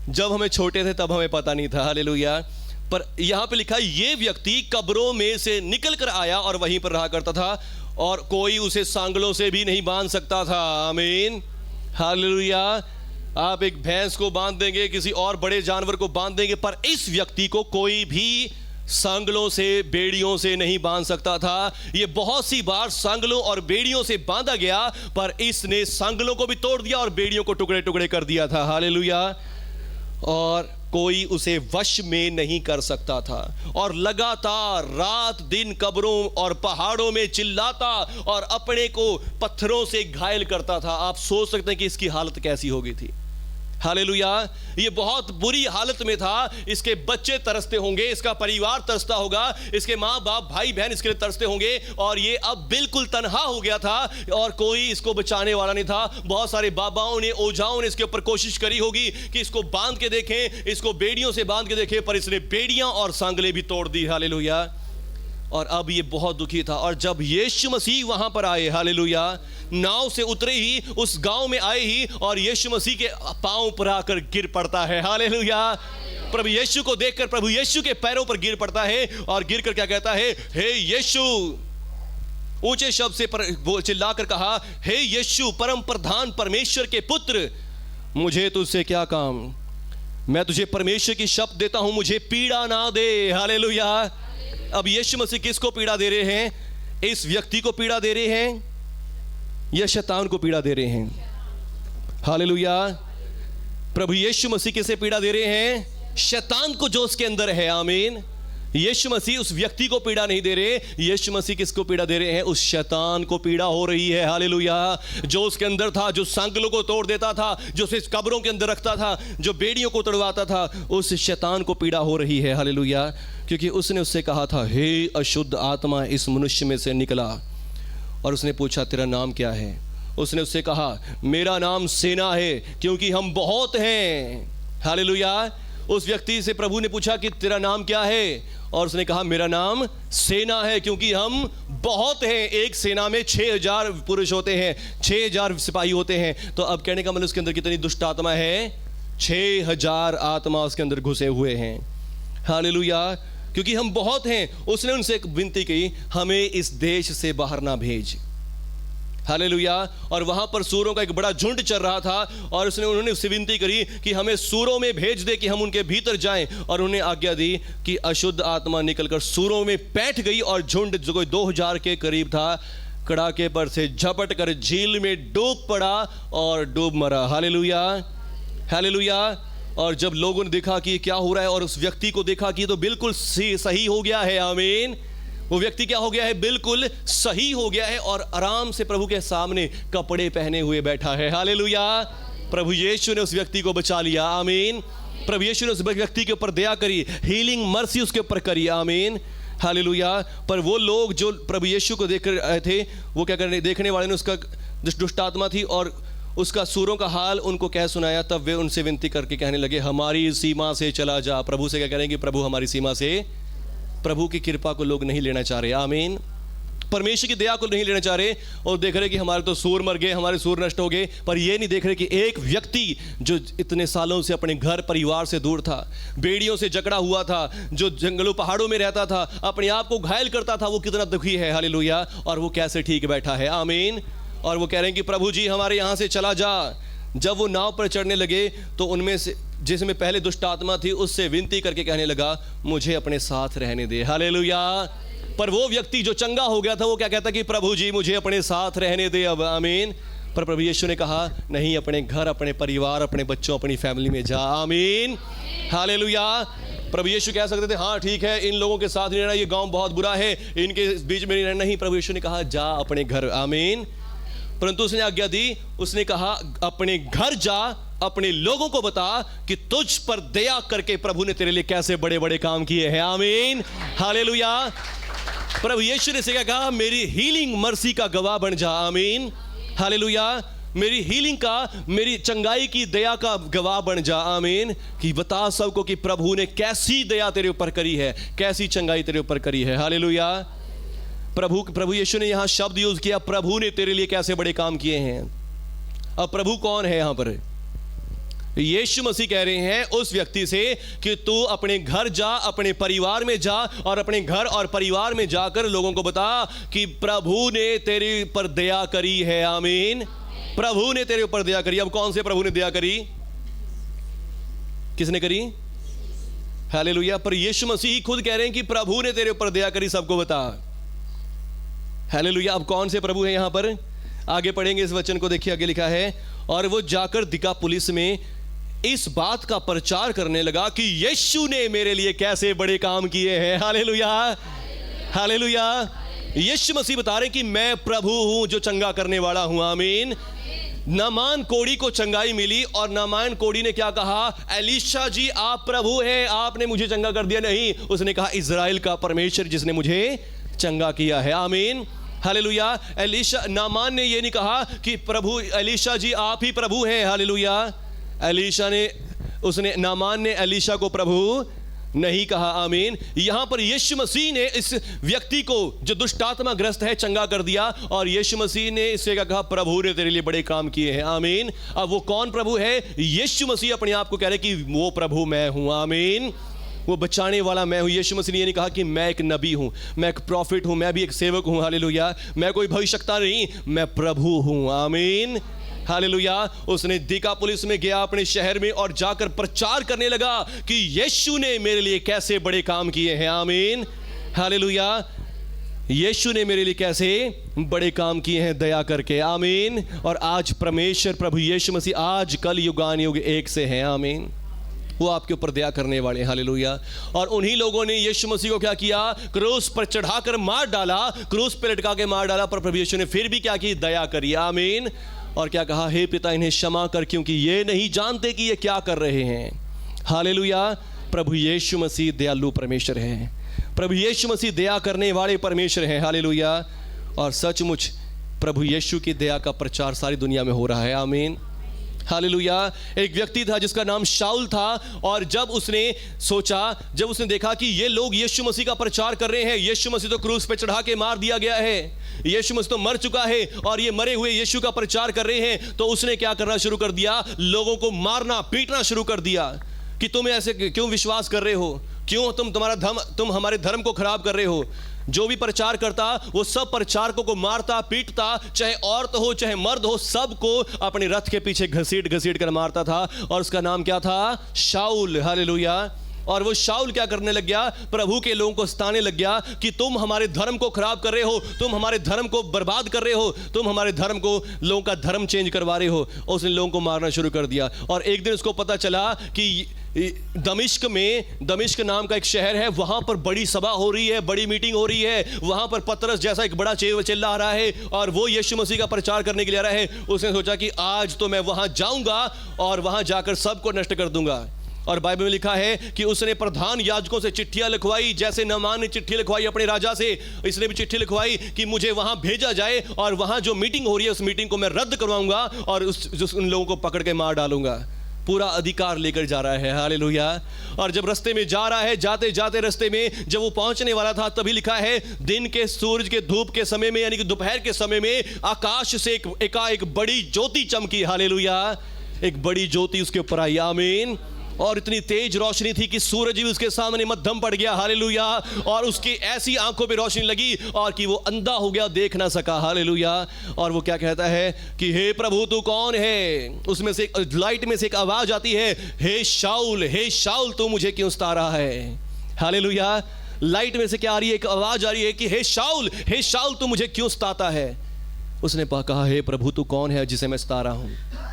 जब हमें छोटे थे तब हमें पता नहीं था। हालेलुया। पर यहां पे लिखा ये व्यक्ति कब्रों में से निकल कर आया और वहीं पर रहा करता था, और कोई उसे सांगलों से भी नहीं बांध सकता था। आमीन। हालेलुया। आप एक भैंस को बांध देंगे, किसी और बड़े जानवर को बांध देंगे, पर इस व्यक्ति को कोई भी सांगलों से, बेड़ियों से नहीं बांध सकता था। ये बहुत सी बार सांगलों और बेड़ियों से बांधा गया, पर इसने सांगलों को भी तोड़ दिया और बेड़ियों को टुकड़े टुकड़े कर दिया था। हालेलुया। और कोई उसे वश में नहीं कर सकता था, और लगातार रात दिन कब्रों और पहाड़ों में चिल्लाता और अपने को पत्थरों से घायल करता था। आप सोच सकते हैं कि इसकी हालत कैसी होगी थी। हालेलुया। ये बहुत बुरी हालत में था, इसके बच्चे तरसते होंगे, इसका परिवार तरसता होगा, इसके माँ बाप भाई बहन इसके लिए तरसते होंगे, और ये अब बिल्कुल तन्हा हो गया था और कोई इसको बचाने वाला नहीं था। बहुत सारे बाबाओं ने, ओझाओं ने इसके ऊपर कोशिश करी होगी कि इसको बांध के देखें, इसको बेड़ियों से बांध के देखें, पर इसने बेड़ियां और सांगले भी तोड़ दी। हालेलुया। और अब ये बहुत दुखी था, और जब यीशु मसीह वहां पर आए, हालेलुया, नाव से उतरे ही, उस गांव में आए ही, और यीशु मसीह के पांव पर आकर गिर पड़ता है। हालेलुया। प्रभु यीशु को देखकर प्रभु यीशु के पैरों पर गिर पड़ता है, और गिर कर क्या कहता है? हे यीशु, ऊंचे शब्द से चिल्लाकर कहा, हे यीशु, परम प्रधान परमेश्वर के पुत्र, मुझे तुझसे क्या काम? मैं तुझे परमेश्वर की शपथ देता हूं, मुझे पीड़ा ना दे। हालेलुया। अब यीशु मसीह किसको पीड़ा दे रहे हैं? इस व्यक्ति को पीड़ा दे रहे हैं या शैतान को पीड़ा दे रहे हैं? हालेलुया। प्रभु यीशु मसीह किसे पीड़ा दे रहे हैं? शैतान को, जो उसके अंदर है। आमीन। यीशु मसीह उस व्यक्ति को पीड़ा नहीं दे रहे, यीशु मसीह किसको पीड़ा दे रहे हैं? उस शैतान को पीड़ा हो रही है। हालेलुया। जो उसके अंदर था, जो सांगलों को तोड़ देता था, जो उसे कब्रों के अंदर रखता था, जो बेड़ियों को तोड़वाता था, उस शैतान को पीड़ा हो रही है। हालेलुया। क्योंकि उसने उससे कहा था, हे अशुद्ध आत्मा इस मनुष्य में से निकला। और उसने पूछा, तेरा नाम क्या है? उसने उससे कहा, मेरा नाम सेना है, क्योंकि हम बहुत हैं। हालेलुया। उस व्यक्ति से प्रभु ने पूछा कि तेरा नाम क्या है? और उसने कहा, मेरा नाम सेना है, क्योंकि हम बहुत हैं। एक सेना में 6000 पुरुष होते हैं, 6000 सिपाही होते हैं। तो अब कहने का मतलब उसके अंदर कितनी दुष्ट आत्मा है? 6000 आत्मा उसके अंदर घुसे हुए हैं। हालेलुया। क्योंकि हम बहुत हैं। उसने उनसे एक विनती की, हमें इस देश से बाहर ना भेज। हालेलुया। और वहां पर सूरों का एक बड़ा झुंड चल रहा था, और उन्होंने उससे विनती करी कि हमें सूरों में भेज दे कि हम उनके भीतर जाएं। और उन्हें आज्ञा दी कि अशुद्ध आत्मा निकलकर सूरों में बैठ गई, और झुंड जो कोई 2000 के करीब था, कड़ाके पर से झपट कर झील में डूब पड़ा और डूब मरा। हालेलुया। हालेलुया। और जब लोगों ने देखा कि क्या हो रहा है, और उस व्यक्ति को देखा कि तो बिल्कुल सही हो गया है। आमीन। वो व्यक्ति क्या हो गया है? बिल्कुल सही हो गया है, और आराम से प्रभु के सामने कपड़े पहने हुए बैठा है। हालेलुया। प्रभु यीशु ने उस व्यक्ति को बचा लिया। आमीन। प्रभु यीशु ने उस व्यक्ति के ऊपर दया करी, हीलिंग मर्सी उसके ऊपर करी। आमीन। हालेलुया। पर वो लोग जो प्रभु यीशु को देख कर आए थे, वो क्या करने, देखने वाले ने उसका दुष्ट आत्मा थी और उसका सूरों का हाल उनको कह सुनाया। तब वे उनसे विनती करके कहने लगे, हमारी सीमा से चला जा। प्रभु से क्या करेंगे? प्रभु हमारी सीमा से। प्रभु की कृपा को लोग नहीं लेना चाह रहे। आमीन। परमेश्वर की दया को नहीं लेना चाह रहे, और देख रहे कि हमारे तो सूर मर गए, हमारे सूर नष्ट हो गए। पर ये नहीं देख रहे कि एक व्यक्ति जो इतने सालों से अपने घर परिवार से दूर था, बेड़ियों से जकड़ा हुआ था, जो जंगलों पहाड़ों में रहता था, अपने आप को घायल करता था, वो कितना दुखी है। हालेलुया। और वो कैसे ठीक बैठा है। आमीन। और वो कह रहे हैं कि प्रभु जी हमारे यहाँ से चला जा। जब वो नाव पर चढ़ने लगे, तो उनमें से जिसमें पहले दुष्ट आत्मा थी, उससे विनती करके कहने लगा, मुझे अपने साथ रहने दे। हालेलुया। पर वो व्यक्ति जो चंगा हो गया था, वो क्या कहता कि प्रभु जी मुझे अपने साथ रहने दे अब। आमीन। पर प्रभु यीशु ने कहा, नहीं, अपने घर, अपने परिवार, अपने बच्चों, अपनी फैमिली में जा। आमीन। हालेलुया। प्रभु यीशु कह सकते थे, हाँ ठीक है, इन लोगों के साथ नहीं रहना, ये गांव बहुत बुरा है, इनके बीच में नहीं रहना। नहीं, प्रभु यीशु ने कहा, जा अपने घर। आमीन। परंतु उसने आज्ञा दी, उसने कहा, अपने घर जा, अपने लोगों को बता कि तुझ पर दया करके प्रभु ने तेरे लिए कैसे बड़े बड़े काम किए हैं। आमीन। हालेलुया। प्रभु यीशु ने क्या कहा? मेरी हीलिंग मर्सी का गवाह बन जा। आमीन। हालेलुया। मेरी हीलिंग का, मेरी चंगाई की दया का गवाह बन जा। आमीन। कि बता सबको कि प्रभु ने कैसी दया तेरे ऊपर करी है, कैसी चंगाई तेरे ऊपर करी है। हालेलुया। प्रभु यीशु ने यहां शब्द यूज किया, प्रभु ने तेरे लिए कैसे बड़े काम किए हैं। अब प्रभु कौन है यहां पर? यीशु मसीह कह रहे हैं उस व्यक्ति से कि तू अपने घर जा, अपने परिवार में जा, और अपने घर और परिवार में जाकर लोगों को बता कि प्रभु ने तेरे पर दया करी है। आमीन। प्रभु ने तेरे ऊपर दया करी। अब कौन से प्रभु ने दया करी? किसने करी? हालेलुया। पर यीशु मसीह खुद कह रहे हैं कि प्रभु ने तेरे ऊपर दया करी, सबको बता। हालेलुया। अब कौन से प्रभु हैं यहां पर? आगे पढ़ेंगे इस वचन को, देखिए आगे लिखा है, और वो जाकर दिकापुलिस में इस बात का प्रचार करने लगा कि यीशु ने मेरे लिए कैसे बड़े काम किए हैं। हालेलुया। हालेलुया। यीशु मसीह बता रहे कि मैं प्रभु हूं जो चंगा करने वाला हूं। आमीन। नामान कोढ़ी को चंगाई मिली और नामान कोढ़ी ने क्या कहा, एलीशा जी आप प्रभु हैं, आपने मुझे चंगा कर दिया। नहीं, उसने कहा इज़राइल का परमेश्वर जिसने मुझे चंगा किया है। आमीन, हालेलुया। एलीशा, नामान ने ये नहीं कहा कि प्रभु एलीशा जी आप ही प्रभु हैं, हालेलुया। नामान ने एलीशा को प्रभु नहीं कहा। आमीन। यहां पर यीशु मसीह ने इस व्यक्ति को जो दुष्ट आत्मा ग्रस्त है चंगा कर दिया और यीशु मसीह ने इससे क्या कहा, प्रभु ने तेरे लिए बड़े काम किए हैं। आमीन। अब वो कौन प्रभु है? यीशु मसीह अपने आप को कह रहे कि वो प्रभु मैं हूं। आमीन। वो बचाने वाला मैं हूं। यीशु मसीह ने ये नहीं कहा कि मैं एक नबी हूं, मैं एक प्रॉफिट हूं, मैं भी एक सेवक हूं, हालेलुया, मैं कोई भविष्यवक्ता नहीं, मैं प्रभु हूं। आमीन, हालेलुया। उसने दिकापुलिस में गया अपने शहर में और जाकर प्रचार करने लगा कि यीशु ने मेरे लिए कैसे बड़े काम किए हैं। आमीन, हालेलुया। यीशु ने मेरे लिए कैसे बड़े काम किए हैं दया करके। आमीन। और आज परमेश्वर प्रभु यीशु मसीह आज कल युगान युग एक से हैं। आमीन। वो आपके ऊपर दया करने वाले, हालेलुया। और उन्हीं लोगों ने यीशु मसीह को क्या किया, क्रूस पर चढ़ाकर मार डाला, क्रूस पर लटका के मार डाला, पर प्रभु यीशु ने फिर भी क्या की, दया करी। आमीन। और क्या कहा, हे पिता इन्हें क्षमा कर क्योंकि ये नहीं जानते कि ये क्या कर रहे हैं। हालेलुया। प्रभु यीशु मसीह दयालु परमेश्वर है, प्रभु यीशु मसीह दया करने वाले परमेश्वर हैं। हालेलुया। और सचमुच प्रभु यीशु की दया का प्रचार सारी दुनिया में हो रहा है। आमीन, हालेलुया। एक व्यक्ति था जिसका नाम शाऊल था और जब उसने सोचा, जब उसने देखा कि ये लोग यीशु मसीह का प्रचार कर रहे हैं, यीशु मसीह तो क्रूस पे चढ़ा के मार दिया गया है, यीशु मसीह तो मर चुका है और ये मरे हुए यीशु का प्रचार कर रहे हैं, तो उसने क्या करना शुरू कर दिया, लोगों को मारना पीटना शुरू कर दिया कि तुम ऐसे क्यों विश्वास कर रहे हो, क्यों तुम हमारे धर्म को खराब कर रहे हो। जो भी प्रचार करता वो सब प्रचारकों को मारता पीटता, चाहे औरत हो चाहे मर्द हो, सबको अपने रथ के पीछे घसीट घसीट कर मारता था। और उसका नाम क्या था, शाऊल। हालेलुया। और वो शाऊल क्या करने लग गया, प्रभु के लोगों को सताने लग गया कि तुम हमारे धर्म को खराब कर रहे हो, तुम हमारे धर्म को बर्बाद कर रहे हो, तुम हमारे धर्म को, लोगों का धर्म चेंज करवा रहे हो। उसने लोगों को मारना शुरू कर दिया। और एक दिन उसको पता चला कि दमिश्क नाम का एक शहर है, वहां पर बड़ी सभा हो रही है, बड़ी मीटिंग हो रही है, वहां पर पतरस जैसा एक बड़ा चिल्ला आ रहा है और वो यीशु मसीह का प्रचार करने के लिए आ रहा है। उसने सोचा कि आज तो मैं वहां जाऊंगा और वहां जाकर सबको नष्ट कर दूंगा। और बाइबल में लिखा है कि उसने प्रधान याजकों से चिट्ठियां लिखवाई, जैसे नामान ने चिट्ठी लिखवाई अपने राजा से, इसने भी चिट्ठी लिखवाई कि मुझे वहां भेजा जाए और वहां जो मीटिंग हो रही है उस मीटिंग को मैं रद्द करवाऊंगा और उन लोगों को पकड़ के मार डालूंगा। पूरा अधिकार लेकर जा रहा है। हालेलुया। और जब रास्ते में जा रहा है, जाते जाते रास्ते में जब वो पहुंचने वाला था, तभी लिखा है दिन के सूरज के धूप के समय में, यानी कि दोपहर के समय में, आकाश से एक बड़ी ज्योति चमकी। हालेलुया। एक बड़ी ज्योति उसके ऊपर आई। आमीन। और इतनी तेज रोशनी थी कि सूरज भी उसके सामने मध्यम पड़ गया। हालेलुया। और उसकी ऐसी आंखों पे रोशनी लगी और कि वो अंधा हो गया, देख ना सका। हालेलुया। और वो क्या कहता है कि हे प्रभु तू कौन है। उसमें से लाइट में से एक आवाज आती है, हे शाऊल तू मुझे क्यों सता रहा है। हालेलुया। लाइट में से क्या आ रही है, एक आवाज आ रही है कि हे शाऊल तू मुझे क्यों सताता है। उसने कहा, हे प्रभु तू कौन है जिसे मैं सता रहा हूं।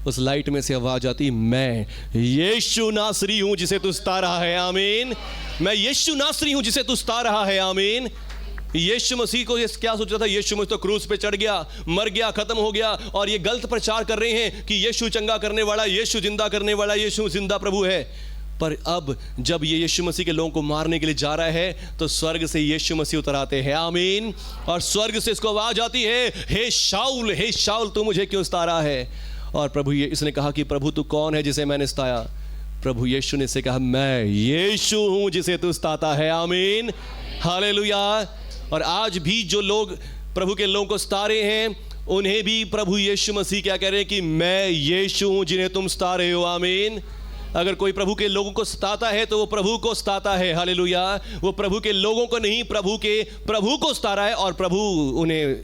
उस लाइट में से आवाज आती, मैं यीशु नासरी हूं जिसे तू सता रहा है। आमीन। मैं यीशु नासरी हूं जिसे तू सता रहा है। आमीन। यीशु मसीह को ये क्या सोच रहा था, यीशु मसीह तो क्रूस पे चढ़ गया, मर गया, खत्म हो गया, और ये गलत प्रचार कर रहे हैं कि यीशु चंगा करने वाला, यीशु जिंदा करने वाला, यीशु जिंदा प्रभु है। पर अब जब ये यीशु मसीह के लोगों को मारने के लिए जा रहा है तो स्वर्ग से यीशु मसीह उतर आते हैं। आमीन। और स्वर्ग से इसको आवाज आती है, हे शाऊल तू मुझे क्यों सता रहा है। और प्रभु इसने कहा कि प्रभु तू कौन है जिसे मैंने सताया। प्रभु यीशु ने इससे कहा, मैं यीशु हूं जिसे तू सताता है। आमीन। हालेलुया। और आज भी जो लोग प्रभु के लोगों को सता रहे हैं, उन्हें भी प्रभु यीशु मसीह क्या कह रहे हैं कि मैं यीशु हूं जिन्हें तुम सता रहे हो। आमीन। अगर कोई प्रभु के लोगों को सताता है तो वो प्रभु को सताता है। हालेलुया। वो प्रभु के लोगों को नहीं, प्रभु को सता रहा है और प्रभु उन्हें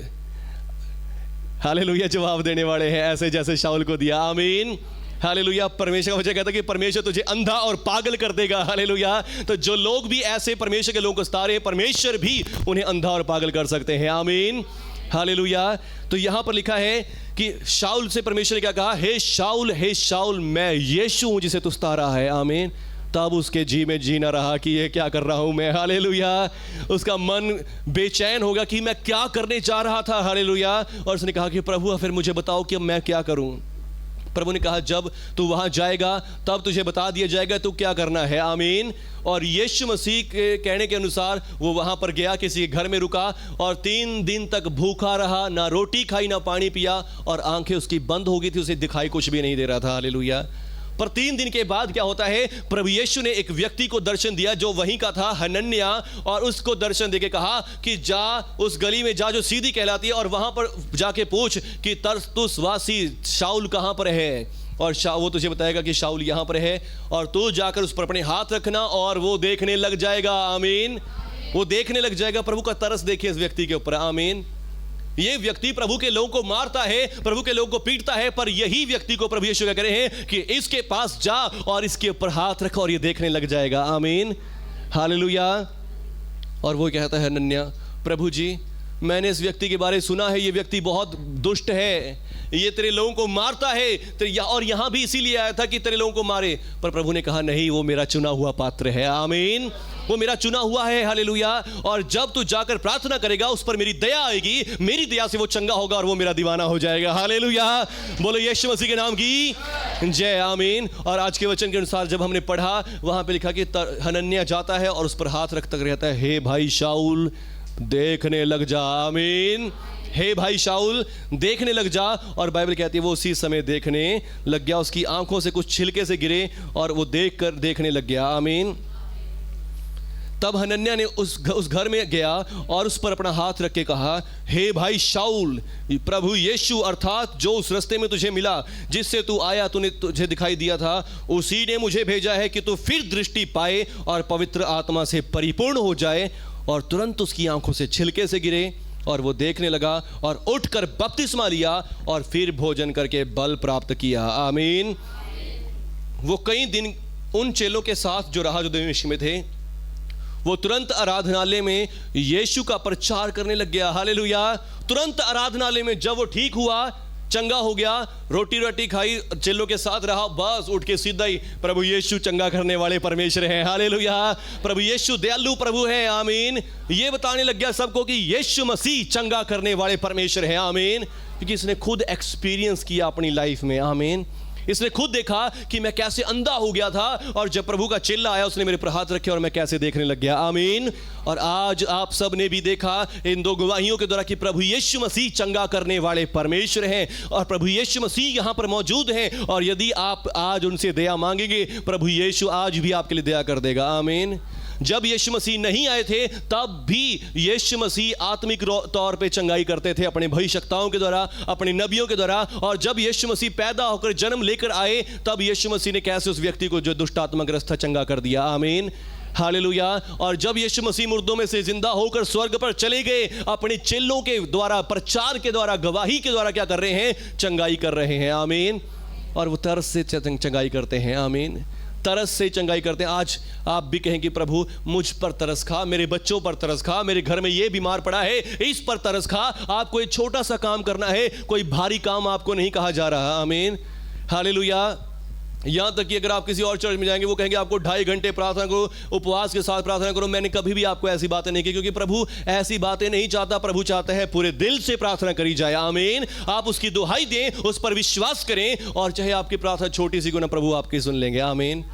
हालेलुया जवाब देने वाले हैं, ऐसे जैसे शाऊल को दिया। आमीन। हालेलुया। परमेश्वर का वचन कहता है कि परमेश्वर तुझे अंधा और पागल कर देगा। हालेलुया। तो जो लोग भी ऐसे परमेश्वर के लोगों को सता रहे हैं, परमेश्वर भी उन्हें अंधा और पागल कर सकते हैं। आमीन। हालेलुया। तो यहां पर लिखा है कि शाऊल से परमेश्वर ने क्या कहा, हे शाऊल मैं यीशु हूं जिसे तू सता रहा है। आमीन। तब उसके जी में जी ना रहा कि ये क्या कर रहा हूं मैं, हालेलुया। उसका मन बेचैन होगा कि मैं क्या करने जा रहा था, हालेलुया। और उसने कहा कि प्रभु फिर मुझे बताओ कि मैं क्या करूं। प्रभु ने कहा जब तू वहां जाएगा तब तुझे बता दिया जाएगा तू क्या करना है, आमीन। और यीशु मसीह के कहने के अनुसार वो वहां पर गया, किसी के घर में रुका और 3 दिन तक भूखा रहा, ना रोटी खाई ना पानी पिया, और आंखें उसकी बंद हो गई थी, उसे दिखाई कुछ भी नहीं दे रहा था, हालेलुया। पर 3 दिन के बाद क्या होता है, प्रभु यीशु ने एक व्यक्ति को दर्शन दिया जो वहीं का था, हनन्या, और उसको दर्शन देके कहा कि जा उस गली में जा जो सीधी कहलाती है और वहां पर जाके पूछ कि तरसुस वासी शाऊल कहां पर है, और वो तुझे बताएगा कि शाऊल यहां पर है, और तू जाकर उस पर अपने हाथ रखना और वो देखने लग जाएगा, आमीन। वो देखने लग जाएगा। प्रभु का तरस देखिए इस व्यक्ति के ऊपर, आमीन। ये व्यक्ति प्रभु के लोगों को मारता है, प्रभु के लोगों को पीटता है, पर यही व्यक्ति को प्रभु यीशु कह रहे हैं कि इसके पास जा और इसके ऊपर हाथ रखो और ये देखने लग जाएगा, आमीन, हालेलुया। और वो कहता है हनन्या, प्रभु जी मैंने इस व्यक्ति के बारे में सुना है, ये व्यक्ति बहुत दुष्ट है, ये तेरे लोगों को मारता है, और यहां भी इसीलिए आया था कि तेरे लोगों को मारे। पर प्रभु ने कहा नहीं, वो मेरा चुना हुआ पात्र है, आमीन, वो मेरा चुना हुआ है, हालेलुया। और जब तू जाकर प्रार्थना करेगा उस पर मेरी दया आएगी, मेरी दया से वो चंगा होगा और वो मेरा दीवाना हो जाएगा, हालेलुया। बोलो यीशु मसीह के नाम की जय, आमीन। और आज के वचन के अनुसार जब हमने पढ़ा, वहां पे लिखा कि हनन्या जाता है और उस पर हाथ रखता रहता है, हे भाई शाऊल देखने लग जा, आमीन, हे भाई शाऊल देखने लग जा। और बाइबल कहती है वो उसी समय देखने लग गया, उसकी आंखों से कुछ छिलके से गिरे और वो देखकर देखने लग गया, आमीन। तब हनन्या ने उस घर में गया और उस पर अपना हाथ रख के कहा, हे भाई शाऊल, प्रभु यीशु अर्थात जो उस रास्ते में तुझे मिला, जिससे तू आया, तूने तुझे दिखाई दिया था, उसी ने मुझे भेजा है कि तू फिर दृष्टि पाए और पवित्र आत्मा से परिपूर्ण हो जाए। और तुरंत उसकी आंखों से छिलके से गिरे और वो देखने लगा और उठकर बपतिस्मा लिया और फिर भोजन करके बल प्राप्त किया, आमीन। वो कई दिन उन चेलों के साथ जो रहा, जो दमिश्क में थे, वो तुरंत आराधनालय में यीशु का प्रचार करने लग गया, हालेलुया। तुरंत आराधनालय में जब वो ठीक हुआ, चंगा हो गया, रोटी खाई, चेलों के साथ रहा, बस उठ के सीधा ही प्रभु यीशु चंगा करने वाले परमेश्वर हैं, हालेलुया। प्रभु यीशु दयालु प्रभु है, आमीन। ये बताने लग गया सबको कि यीशु मसीह चंगा करने वाले परमेश्वर है, आमीन, क्योंकि इसने खुद एक्सपीरियंस किया अपनी लाइफ में, आमीन। इसने खुद देखा कि मैं कैसे अंधा हो गया था और जब प्रभु का चिल्ला आया उसने मेरे पर हाथ रखे और मैं कैसे देखने लग गया, आमीन। और आज आप सब ने भी देखा इन 2 गवाहियों के द्वारा कि प्रभु यीशु मसीह चंगा करने वाले परमेश्वर हैं और प्रभु यीशु मसीह यहां पर मौजूद हैं। और यदि आप आज उनसे दया मांगेंगे, प्रभु यीशु आज भी आपके लिए दया कर देगा, आमीन। जब यीशु मसीह नहीं आए थे तब भी यीशु मसीह आत्मिक तौर पे चंगाई करते थे अपने भविष्यवक्ताओं के द्वारा, अपने नबियों के द्वारा। और जब यीशु मसीह पैदा होकर जन्म लेकर आए तब यीशु मसीह ने कैसे उस व्यक्ति को जो दुष्ट आत्माग्रस्त था चंगा कर दिया, आमीन, हालेलुया। और जब यीशु मसीह मुर्दों में से जिंदा होकर स्वर्ग पर चले गए, अपने चेलों के द्वारा, प्रचार के द्वारा, गवाही के द्वारा क्या कर रहे हैं, चंगाई कर रहे हैं, आमीन। और वो तरस से चंगाई करते हैं, आमीन, तरस से चंगाई करते हैं। आज आप भी कहें कि प्रभु मुझ पर तरस खा, मेरे बच्चों पर तरस खा, मेरे घर में ये बीमार पड़ा है इस पर तरस खा। आपको एक छोटा सा काम करना है, कोई भारी काम आपको नहीं कहा जा रहा, आमीन, हालेलुया। यहाँ तक कि अगर आप किसी और चर्च में जाएंगे वो कहेंगे आपको 2.5 घंटे प्रार्थना करो, उपवास के साथ प्रार्थना करो। मैंने कभी भी आपको ऐसी बातें नहीं की, क्योंकि प्रभु ऐसी बातें नहीं चाहता। प्रभु चाहता है पूरे दिल से प्रार्थना करी जाए, आमीन। आप उसकी दुहाई दें, उस पर विश्वास करें, और चाहे आपकी प्रार्थना छोटी सी को ना, प्रभु आपकी सुन लेंगे, आमीन,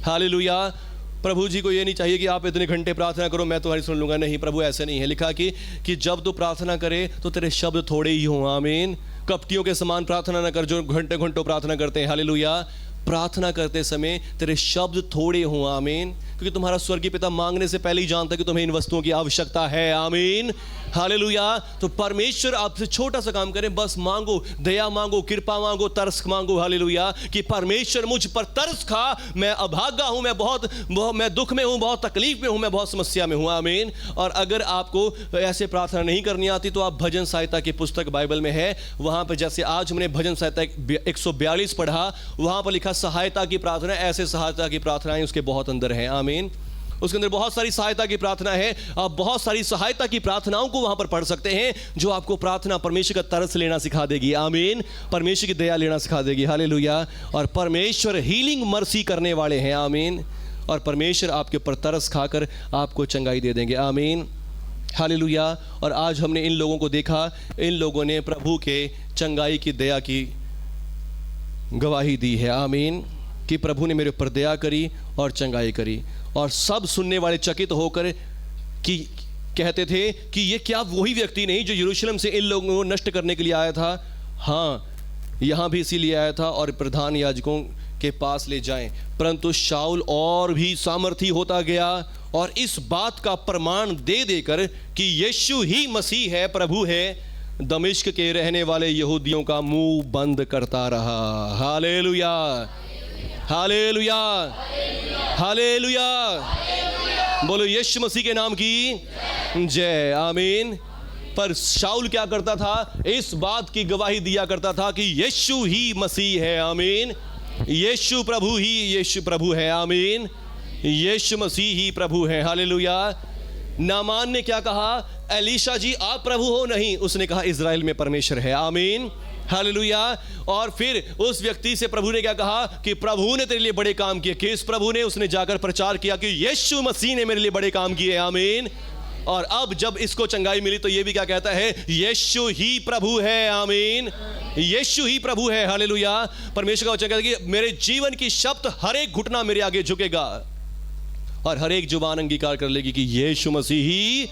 हालेलुया। प्रभु जी को ये नहीं चाहिए कि आप इतने घंटे प्रार्थना करो मैं तुम्हारी सुन लूंगा, नहीं, प्रभु ऐसे नहीं है। लिखा कि जब तू प्रार्थना करे तो तेरे शब्द थोड़े ही हों, आमीन। कपटियों के समान प्रार्थना ना कर जो घंटे घंटों प्रार्थना करते हैं, हालेलुया। प्रार्थना करते समय तेरे शब्द थोड़े हों, आमीन, क्योंकि तुम्हारा स्वर्गीय पिता मांगने से पहले ही जानता है कि तुम्हें इन वस्तुओं की आवश्यकता है, आमीन, हालेलुया। तो परमेश्वर आपसे छोटा सा काम करें, बस मांगो, दया मांगो, कृपा मांगो, तरस मांगो, हालेलुया, कि परमेश्वर मुझ पर तरस खा, मैं अभागा हूं, मैं दुख में हूं, बहुत तकलीफ में हूं, मैं बहुत समस्या में हूं, आमीन। और अगर आपको ऐसे प्रार्थना नहीं करनी आती तो आप भजन सहायता की पुस्तक बाइबल में है, वहां पर जैसे आज हमने भजन सहायता 142 पढ़ा, वहां पर लिखा सहायता की प्रार्थना, ऐसे सहायता की प्रार्थनाएं उसके बहुत अंदर है, आमीन। उसके अंदर बहुत सारी सहायता की प्रार्थना है। आप बहुत सारी सहायता की प्रार्थनाओं को वहां पर पढ़ सकते हैं, जो आपको प्रार्थना, परमेश्वर का तरस लेना सिखा देगी, आमीन, परमेश्वर की दया लेना सिखा देगी, हालेलुया। और परमेश्वर हीलिंग मर्सी करने वाले हैं, आमीन। और परमेश्वर आपके ऊपर तरस खाकर आपको चंगाई दे देंगे। आमीन, हालेलुया। और आज हमने इन लोगों को देखा, इन लोगों ने प्रभु के चंगाई की दया की गवाही दी है। आमीन, कि प्रभु ने मेरे ऊपर दया करी और चंगाई करी। और सब सुनने वाले चकित होकर कि कहते थे कि ये क्या वही व्यक्ति नहीं जो यरूशलेम से इन लोगों को नष्ट करने के लिए आया था? हाँ, यहाँ भी इसीलिए आया था और प्रधान याजकों के पास ले जाएं। परंतु शाऊल और भी सामर्थी होता गया और इस बात का प्रमाण दे देकर कि यीशु ही मसीह है, प्रभु है, दमिश्क के रहने वाले यहूदियों का मुंह बंद करता रहा। Hallelujah, hallelujah, hallelujah. बोलो यीशु मसीह के नाम की जय। आमीन। पर शाऊल क्या करता था? इस बात की गवाही दिया करता था कि यीशु ही मसीह है। आमीन। यीशु प्रभु है। आमीन। यीशु मसीह ही प्रभु है। हालेलुया। नामान ने क्या कहा? एलीशा जी आप प्रभु हो? नहीं, उसने कहा इज़राइल में परमेश्वर है। आमीन, हालेलुया। और फिर उस व्यक्ति से प्रभु ने क्या कहा कि प्रभु ने तेरे लिए बड़े काम किए। किस प्रभु ने? उसने जाकर प्रचार किया कि यीशु मसीह ने मेरे लिए बड़े काम किए। आमीन। और अब जब इसको चंगाई मिली तो ये भी क्या कहता है? यीशु ही प्रभु है। आमीन, यीशु ही प्रभु है। हालेलुया। परमेश्वर का वचन कहता है कि मेरे जीवन की शब्द हर एक घुटना मेरे आगे झुकेगा और हर एक जुबान अंगीकार कर लेगी कि यीशु मसीह ही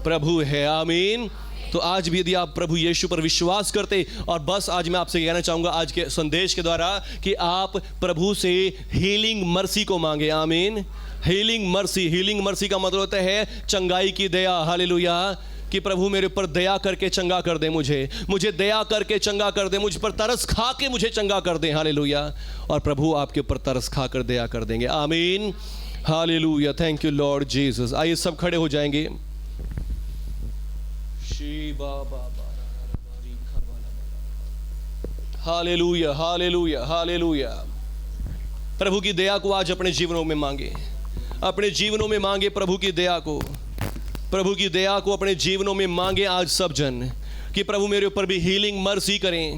प्रभु है। आमीन। तो आज भी यदि आप प्रभु यीशु पर विश्वास करते, और बस आज मैं आपसे कहना चाहूँगा आज के संदेश के द्वारा कि आप प्रभु से हीलिंग मर्सी को मांगे। आमीन। हीलिंग मर्सी का मतलब होता है चंगाई की दया। हालेलुया। कि प्रभु मेरे ऊपर दया करके चंगा कर दे, मुझे दया करके चंगा कर दे, मुझ पर तरस खा के मुझे चंगा कर दे। हालेलुया। और प्रभु आपके ऊपर तरस खा कर दया कर देंगे। आमीन, hallelujah. Thank you Lord Jesus. आइए सब खड़े हो जाएंगे। Hallelujah, hallelujah, hallelujah. प्रभु की दया को आज अपने जीवनों में मांगे, अपने जीवनों में मांगे प्रभु की दया को, प्रभु की दया को अपने जीवनों में मांगे आज सब जन कि प्रभु मेरे ऊपर भी हीलिंग मर्सी करें।